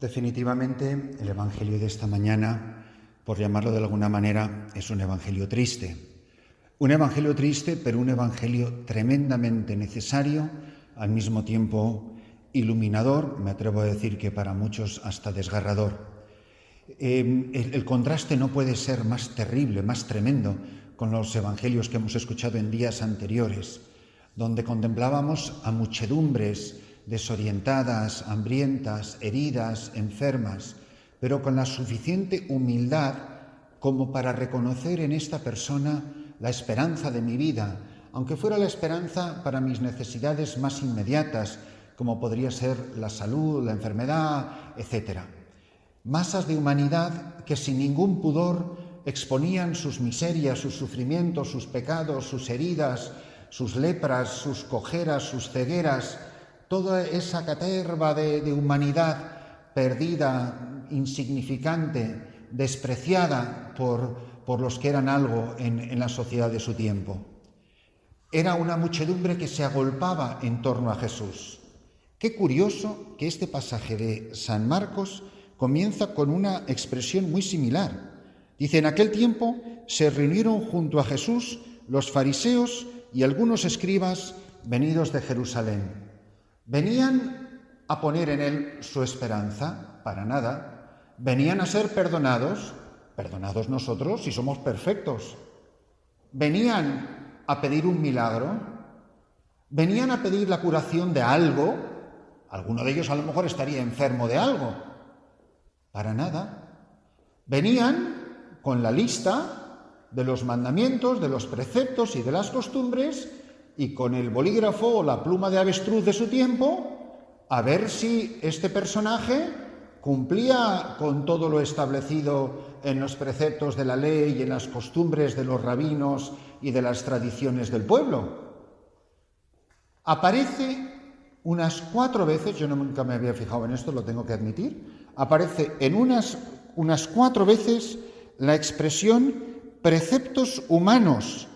Definitivamente, el Evangelio de esta mañana, por llamarlo de alguna manera, es un Evangelio triste. Un Evangelio triste, pero un Evangelio tremendamente necesario, al mismo tiempo iluminador, me atrevo a decir que para muchos hasta desgarrador. El contraste no puede ser más terrible, más tremendo, con los Evangelios que hemos escuchado en días anteriores, donde contemplábamos a muchedumbres desorientadas, hambrientas, heridas, enfermas, pero con la suficiente humildad como para reconocer en esta persona la esperanza de mi vida, aunque fuera la esperanza para mis necesidades más inmediatas, como podría ser la salud, la enfermedad, etc. Masas de humanidad que sin ningún pudor exponían sus miserias, sus sufrimientos, sus pecados, sus heridas, sus lepras, sus cojeras, sus cegueras, toda esa caterva de humanidad perdida, insignificante, despreciada por los que eran algo en la sociedad de su tiempo. Era una muchedumbre que se agolpaba en torno a Jesús. Qué curioso que este pasaje de San Marcos comienza con una expresión muy similar. Dice, en aquel tiempo se reunieron junto a Jesús los fariseos y algunos escribas venidos de Jerusalén. ¿Venían a poner en él su esperanza? Para nada. ¿Venían a ser perdonados? Perdonados nosotros si somos perfectos. ¿Venían a pedir un milagro? ¿Venían a pedir la curación de algo? Alguno de ellos a lo mejor estaría enfermo de algo. Para nada. Venían con la lista de los mandamientos, de los preceptos y de las costumbres y con el bolígrafo o la pluma de avestruz de su tiempo a ver si este personaje cumplía con todo lo establecido en los preceptos de la ley y en las costumbres de los rabinos y de las tradiciones del pueblo. Aparece unas 4 veces, yo nunca me había fijado en esto, lo tengo que admitir, aparece en unas 4 veces la expresión preceptos humanos,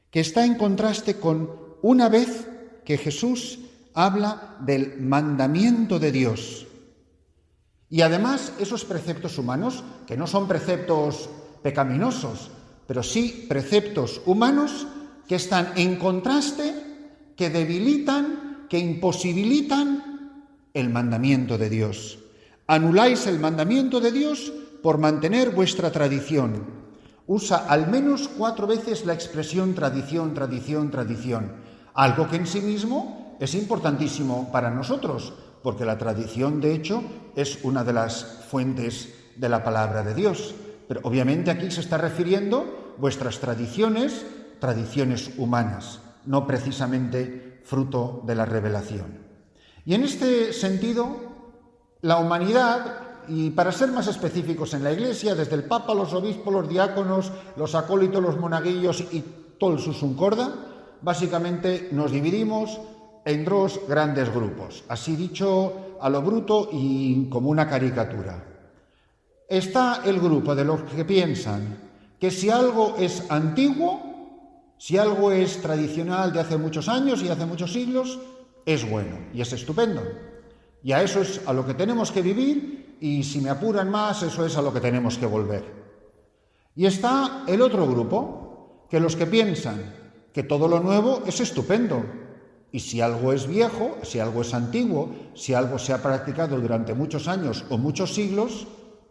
que está en contraste con una vez que Jesús habla del mandamiento de Dios. Y además esos preceptos humanos, que no son preceptos pecaminosos, pero sí preceptos humanos que están en contraste, que debilitan, que imposibilitan el mandamiento de Dios. Anuláis el mandamiento de Dios por mantener vuestra tradición. Usa al menos 4 veces la expresión tradición, tradición, tradición, algo que en sí mismo es importantísimo para nosotros, porque la tradición, de hecho, es una de las fuentes de la palabra de Dios. Pero obviamente aquí se está refiriendo vuestras tradiciones, tradiciones humanas, no precisamente fruto de la revelación. Y en este sentido, la humanidad, y para ser más específicos en la Iglesia, desde el Papa, los obispos, los diáconos, los acólitos, los monaguillos y todo el susum corda, básicamente nos dividimos en 2 grandes grupos, así dicho a lo bruto y como una caricatura. Está el grupo de los que piensan que si algo es antiguo, si algo es tradicional de hace muchos años y hace muchos siglos, es bueno y es estupendo. Y a eso es a lo que tenemos que vivir y, si me apuran más, eso es a lo que tenemos que volver. Y está el otro grupo, que los que piensan que todo lo nuevo es estupendo. Y si algo es viejo, si algo es antiguo, si algo se ha practicado durante muchos años o muchos siglos,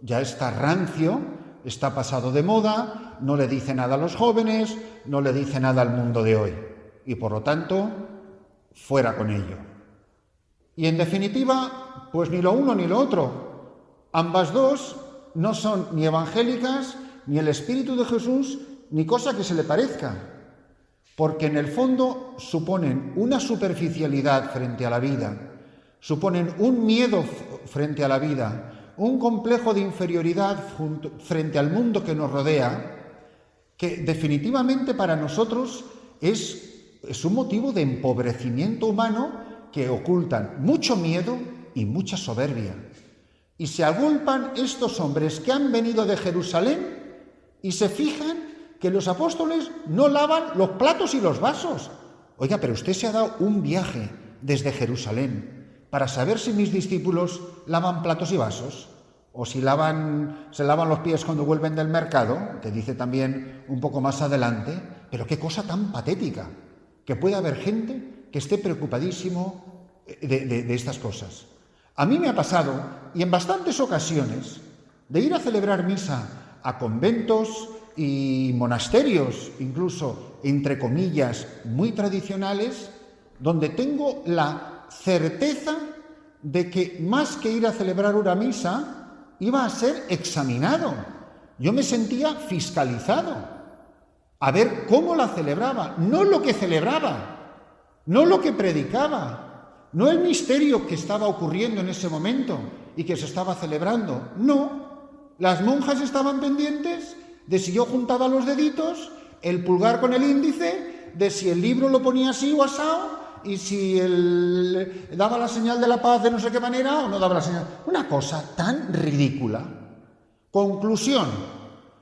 ya está rancio, está pasado de moda, no le dice nada a los jóvenes, no le dice nada al mundo de hoy. Y por lo tanto, fuera con ello. Y en definitiva, pues ni lo uno ni lo otro. Ambas dos no son ni evangélicas, ni el Espíritu de Jesús, ni cosa que se le parezca, porque en el fondo suponen una superficialidad frente a la vida, suponen un miedo frente a la vida, un complejo de inferioridad frente al mundo que nos rodea, que definitivamente para nosotros es un motivo de empobrecimiento humano que ocultan mucho miedo y mucha soberbia. Y se agolpan estos hombres que han venido de Jerusalén y se fijan que los apóstoles no lavan los platos y los vasos. Oiga, pero usted se ha dado un viaje desde Jerusalén para saber si mis discípulos lavan platos y vasos o si se lavan los pies cuando vuelven del mercado, que dice también un poco más adelante. Pero qué cosa tan patética, que pueda haber gente que esté preocupadísimo de estas cosas. A mí me ha pasado, y en bastantes ocasiones, de ir a celebrar misa a conventos y monasterios, incluso, entre comillas, muy tradicionales, donde tengo la certeza de que más que ir a celebrar una misa, iba a ser examinado. Yo me sentía fiscalizado, a ver cómo la celebraba, no lo que celebraba, no lo que predicaba, no el misterio que estaba ocurriendo en ese momento y que se estaba celebrando, no. Las monjas estaban pendientes de si yo juntaba los deditos, el pulgar con el índice, de si el libro lo ponía así o asao, y si él daba la señal de la paz de no sé qué manera o no daba la señal. Una cosa tan ridícula. Conclusión: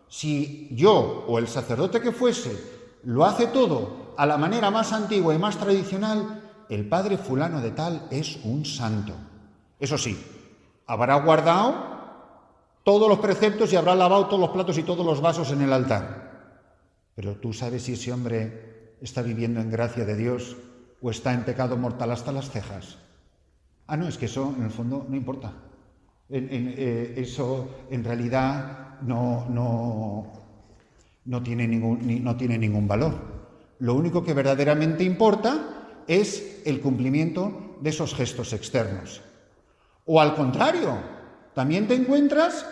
si yo o el sacerdote que fuese lo hace todo a la manera más antigua y más tradicional, el padre fulano de tal es un santo. Eso sí, habrá guardado todos los preceptos y habrá lavado todos los platos y todos los vasos en el altar. Pero tú sabes si ese hombre está viviendo en gracia de Dios o está en pecado mortal hasta las cejas. No, es que eso en el fondo no importa. Eso en realidad no tiene ningún valor. Lo único que verdaderamente importa es el cumplimiento de esos gestos externos. O al contrario, también te encuentras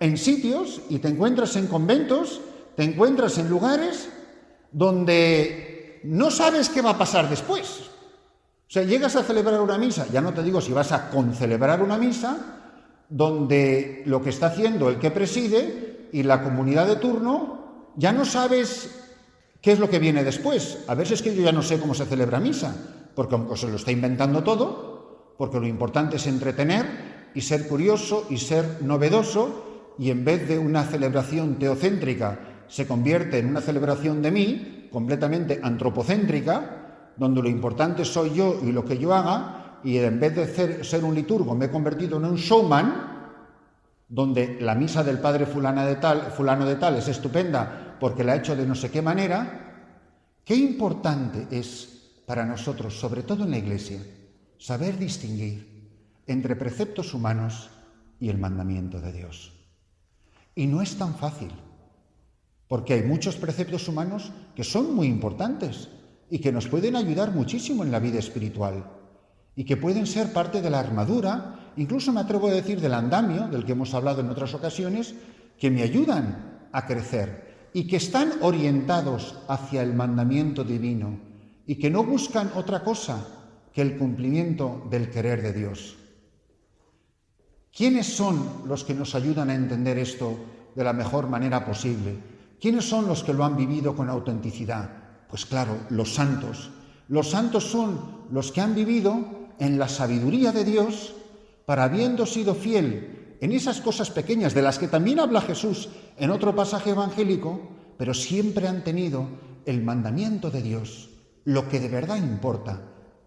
en sitios y te encuentras en conventos, te encuentras en lugares donde no sabes qué va a pasar después. O sea, llegas a celebrar una misa, ya no te digo si vas a concelebrar una misa, donde lo que está haciendo el que preside y la comunidad de turno, ya no sabes qué es lo que viene después. A veces es que yo ya no sé cómo se celebra misa, porque como se lo está inventando todo, porque lo importante es entretener y ser curioso y ser novedoso, y en vez de una celebración teocéntrica se convierte en una celebración de mí, completamente antropocéntrica, donde lo importante soy yo y lo que yo haga, y en vez de ser un liturgo me he convertido en un showman, donde la misa del padre fulano de tal es estupenda porque la ha hecho de no sé qué manera. Qué importante es para nosotros, sobre todo en la Iglesia, saber distinguir entre preceptos humanos y el mandamiento de Dios. Y no es tan fácil, porque hay muchos preceptos humanos que son muy importantes y que nos pueden ayudar muchísimo en la vida espiritual y que pueden ser parte de la armadura, incluso me atrevo a decir del andamio, del que hemos hablado en otras ocasiones, que me ayudan a crecer y que están orientados hacia el mandamiento divino y que no buscan otra cosa que el cumplimiento del querer de Dios. ¿Quiénes son los que nos ayudan a entender esto de la mejor manera posible? ¿Quiénes son los que lo han vivido con autenticidad? Pues claro, los santos. Los santos son los que han vivido en la sabiduría de Dios para, habiendo sido fiel en esas cosas pequeñas de las que también habla Jesús en otro pasaje evangélico, pero siempre han tenido el mandamiento de Dios, lo que de verdad importa,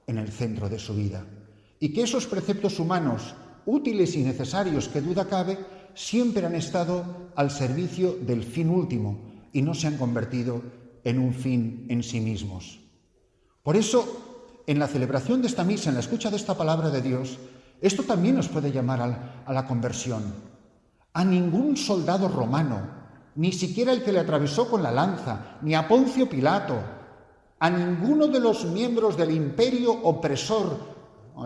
en el centro de su vida. Y que esos preceptos humanos útiles y necesarios, que duda cabe, siempre han estado al servicio del fin último y no se han convertido en un fin en sí mismos. Por eso, en la celebración de esta misa, en la escucha de esta palabra de Dios, esto también nos puede llamar a la conversión. A ningún soldado romano, ni siquiera el que le atravesó con la lanza, ni a Poncio Pilato, a ninguno de los miembros del imperio opresor,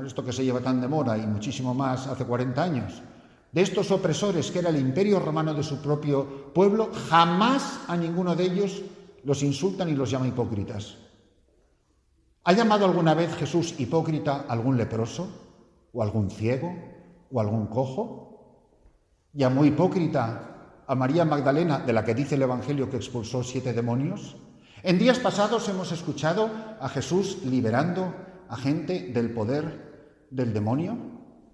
esto que se lleva tan de moda y muchísimo más hace 40 años, de estos opresores que era el imperio romano de su propio pueblo, jamás a ninguno de ellos los insultan y los llama hipócritas. ¿Ha llamado alguna vez Jesús hipócrita a algún leproso, o algún ciego, o algún cojo? ¿Llamó hipócrita a María Magdalena, de la que dice el Evangelio que expulsó 7 demonios? En días pasados hemos escuchado a Jesús liberando a gente del poder del demonio.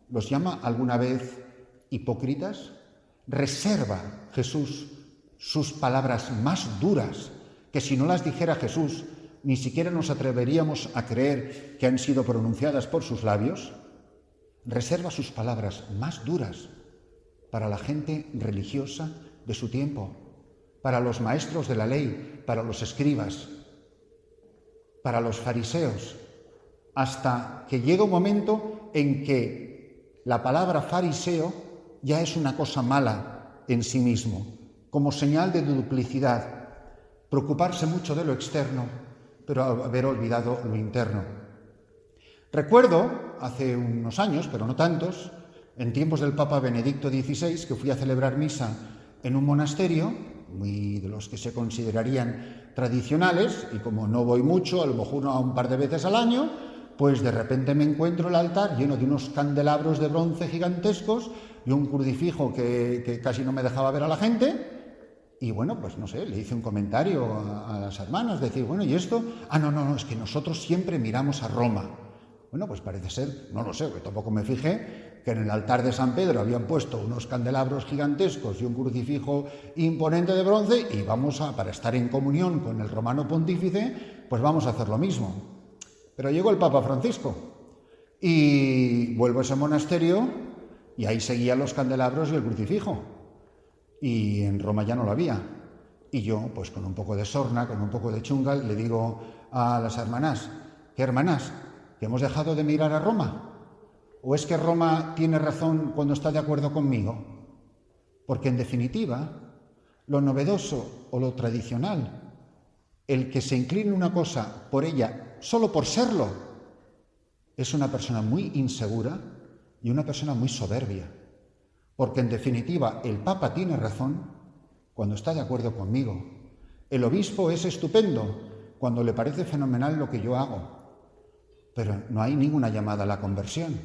¿Los llama alguna vez hipócritas? Reserva Jesús sus palabras más duras, que si no las dijera Jesús, ni siquiera nos atreveríamos a creer que han sido pronunciadas por sus labios. reserva sus palabras más duras para la gente religiosa de su tiempo, para los maestros de la ley, para los escribas, para los fariseos, hasta que llega un momento en que la palabra fariseo ya es una cosa mala en sí mismo, como señal de duplicidad, preocuparse mucho de lo externo, pero haber olvidado lo interno. Recuerdo, hace unos años, pero no tantos, en tiempos del Papa Benedicto XVI, que fui a celebrar misa en un monasterio, muy de los que se considerarían tradicionales, y como no voy mucho, a lo mejor un par de veces al año, pues de repente me encuentro el altar lleno de unos candelabros de bronce gigantescos y un crucifijo que casi no me dejaba ver a la gente. Y bueno, pues no sé, le hice un comentario a las hermanas, decir, bueno, ¿y esto? No, es que nosotros siempre miramos a Roma. Bueno, pues parece ser, no lo sé, porque tampoco me fijé, que en el altar de San Pedro habían puesto unos candelabros gigantescos y un crucifijo imponente de bronce y para estar en comunión con el romano pontífice, pues vamos a hacer lo mismo. Pero llegó el Papa Francisco y vuelvo a ese monasterio y ahí seguían los candelabros y el crucifijo. Y en Roma ya no lo había. Y yo, pues con un poco de sorna, con un poco de chungal, le digo a las hermanas, ¿qué hermanas? ¿Que hemos dejado de mirar a Roma? ¿O es que Roma tiene razón cuando está de acuerdo conmigo? Porque en definitiva, lo novedoso o lo tradicional, el que se incline una cosa por ella solo por serlo, es una persona muy insegura y una persona muy soberbia. Porque en definitiva el Papa tiene razón cuando está de acuerdo conmigo. El obispo es estupendo cuando le parece fenomenal lo que yo hago. Pero no hay ninguna llamada a la conversión.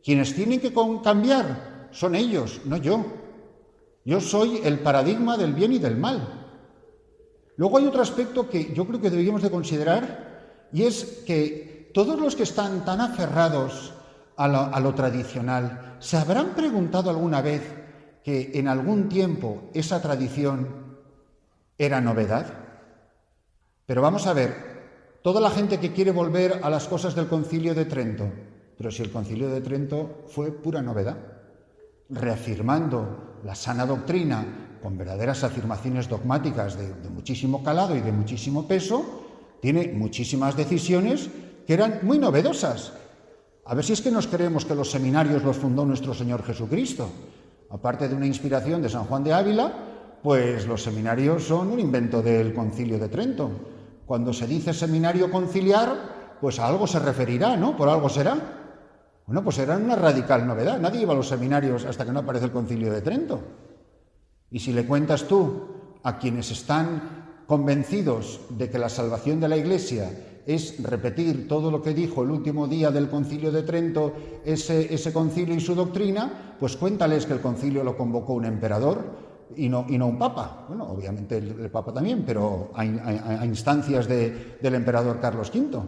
Quienes tienen que cambiar son ellos, no yo. Yo soy el paradigma del bien y del mal. Luego hay otro aspecto que yo creo que deberíamos de considerar y es que todos los que están tan aferrados a lo tradicional, ¿se habrán preguntado alguna vez que en algún tiempo esa tradición era novedad? Pero vamos a ver, toda la gente que quiere volver a las cosas del Concilio de Trento, pero si el Concilio de Trento fue pura novedad, reafirmando la sana doctrina con verdaderas afirmaciones dogmáticas de muchísimo calado y de muchísimo peso, tiene muchísimas decisiones que eran muy novedosas. A ver si es que nos creemos que los seminarios los fundó nuestro Señor Jesucristo. Aparte de una inspiración de San Juan de Ávila, pues los seminarios son un invento del Concilio de Trento. Cuando se dice seminario conciliar, pues a algo se referirá, ¿no? Por algo será. Bueno, pues era una radical novedad. Nadie iba a los seminarios hasta que no aparece el Concilio de Trento. Y si le cuentas tú a quienes están convencidos de que la salvación de la Iglesia es repetir todo lo que dijo el último día del Concilio de Trento, ese concilio y su doctrina, pues cuéntales que el concilio lo convocó un emperador y no un papa. Bueno, obviamente el papa también, pero a instancias del emperador Carlos V,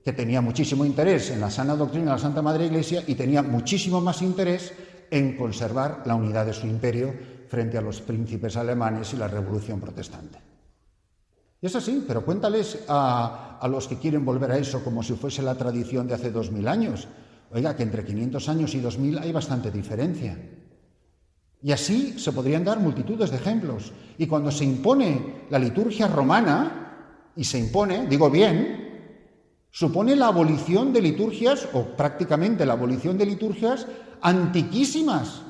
que tenía muchísimo interés en la sana doctrina de la Santa Madre Iglesia y tenía muchísimo más interés en conservar la unidad de su imperio frente a los príncipes alemanes y la Revolución Protestante. Y es así, pero cuéntales a los que quieren volver a eso como si fuese la tradición de hace 2000 años. Oiga, que entre 500 años y 2000 hay bastante diferencia. Y así se podrían dar multitudes de ejemplos. Y cuando se impone la liturgia romana, y se impone, digo bien, supone la abolición de liturgias, o prácticamente la abolición de liturgias antiquísimas,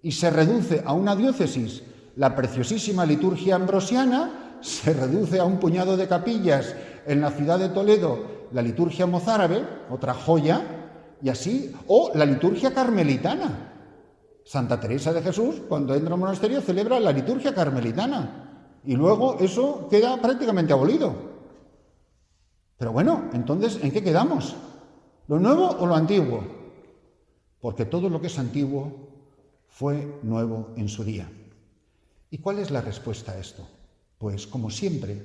y se reduce a una diócesis la preciosísima liturgia ambrosiana, se reduce a un puñado de capillas en la ciudad de Toledo la liturgia mozárabe, otra joya, y así, o la liturgia carmelitana. Santa Teresa de Jesús, cuando entra al monasterio, celebra la liturgia carmelitana, y luego eso queda prácticamente abolido. Pero bueno, entonces, ¿en qué quedamos? ¿Lo nuevo o lo antiguo? Porque todo lo que es antiguo fue nuevo en su día. ¿Y cuál es la respuesta a esto? Pues, como siempre,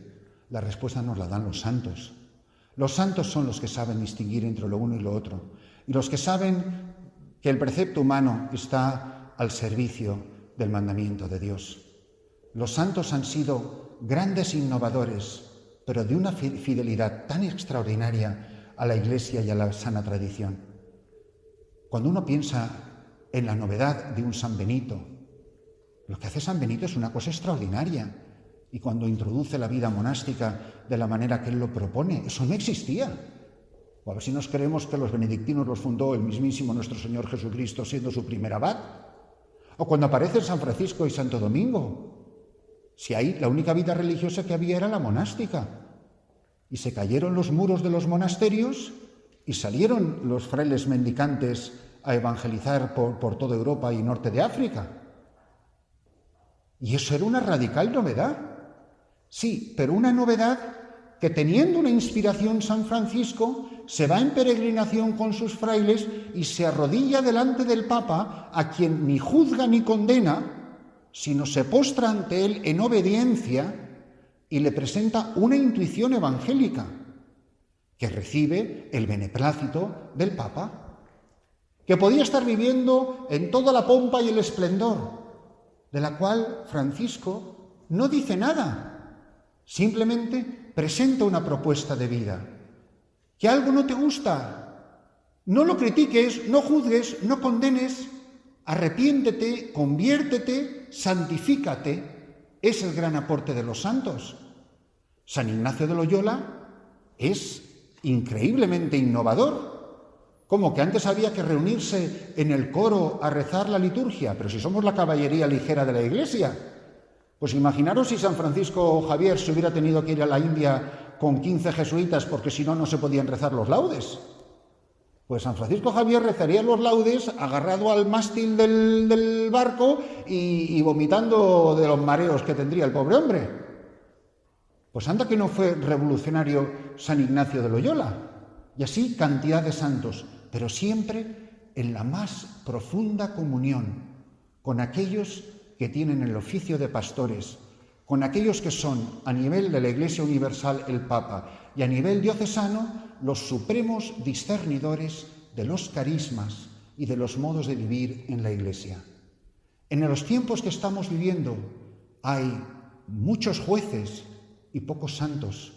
la respuesta nos la dan los santos. Los santos son los que saben distinguir entre lo uno y lo otro, y los que saben que el precepto humano está al servicio del mandamiento de Dios. Los santos han sido grandes innovadores, pero de una fidelidad tan extraordinaria a la Iglesia y a la sana tradición. Cuando uno piensa en la novedad de un San Benito, lo que hace San Benito es una cosa extraordinaria. Y cuando introduce la vida monástica de la manera que él lo propone, eso no existía. O a ver si nos creemos que los benedictinos los fundó el mismísimo nuestro Señor Jesucristo siendo su primer abad. O cuando aparecen San Francisco y Santo Domingo. Si ahí la única vida religiosa que había era la monástica. Y se cayeron los muros de los monasterios y salieron los frailes mendicantes a evangelizar por toda Europa y norte de África. Y eso era una radical novedad. Sí, pero una novedad que teniendo una inspiración San Francisco se va en peregrinación con sus frailes y se arrodilla delante del Papa, a quien ni juzga ni condena, sino se postra ante él en obediencia y le presenta una intuición evangélica que recibe el beneplácito del Papa, que podía estar viviendo en toda la pompa y el esplendor, de la cual Francisco no dice nada. Simplemente presenta una propuesta de vida. ¿Que algo no te gusta? No lo critiques, no juzgues, no condenes. Arrepiéntete, conviértete, santifícate. Es el gran aporte de los santos. San Ignacio de Loyola es increíblemente innovador. Como que antes había que reunirse en el coro a rezar la liturgia, pero si somos la caballería ligera de la Iglesia. Pues imaginaros si San Francisco Javier se hubiera tenido que ir a la India con 15 jesuitas porque si no, no se podían rezar los laudes. Pues San Francisco Javier rezaría los laudes agarrado al mástil del barco y vomitando de los mareos que tendría el pobre hombre. Pues anda que no fue revolucionario San Ignacio de Loyola. Y así cantidad de santos, pero siempre en la más profunda comunión con aquellos que tienen el oficio de pastores, con aquellos que son, a nivel de la Iglesia Universal, el Papa, y a nivel diocesano, los supremos discernidores de los carismas y de los modos de vivir en la Iglesia. En los tiempos que estamos viviendo hay muchos jueces y pocos santos,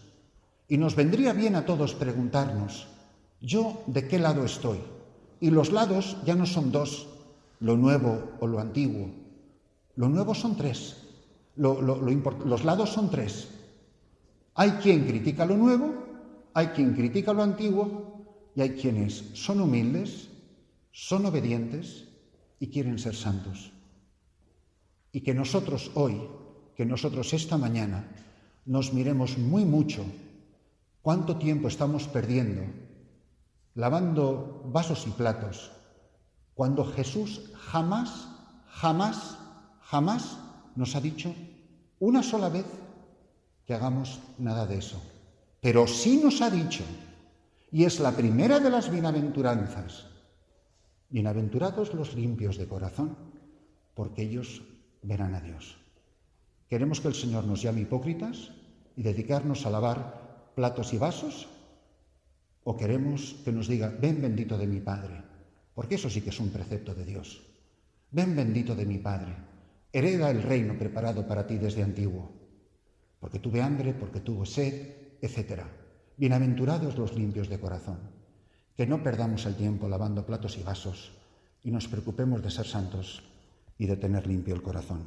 y nos vendría bien a todos preguntarnos, ¿yo de qué lado estoy? Y los lados ya no son dos, lo nuevo o lo antiguo. Lo nuevo son tres, los lados son tres. Hay quien critica lo nuevo, hay quien critica lo antiguo y hay quienes son humildes, son obedientes y quieren ser santos. Y que nosotros hoy, que nosotros esta mañana, nos miremos muy mucho cuánto tiempo estamos perdiendo lavando vasos y platos, cuando Jesús jamás nos ha dicho una sola vez que hagamos nada de eso. Pero sí nos ha dicho, y es la primera de las bienaventuranzas, bienaventurados los limpios de corazón, porque ellos verán a Dios. ¿Queremos que el Señor nos llame hipócritas y dedicarnos a lavar platos y vasos? ¿O queremos que nos diga, ven bendito de mi Padre? Porque eso sí que es un precepto de Dios. Ven bendito de mi Padre, hereda el reino preparado para ti desde antiguo, porque tuve hambre, porque tuve sed, etc. Bienaventurados los limpios de corazón, que no perdamos el tiempo lavando platos y vasos y nos preocupemos de ser santos y de tener limpio el corazón.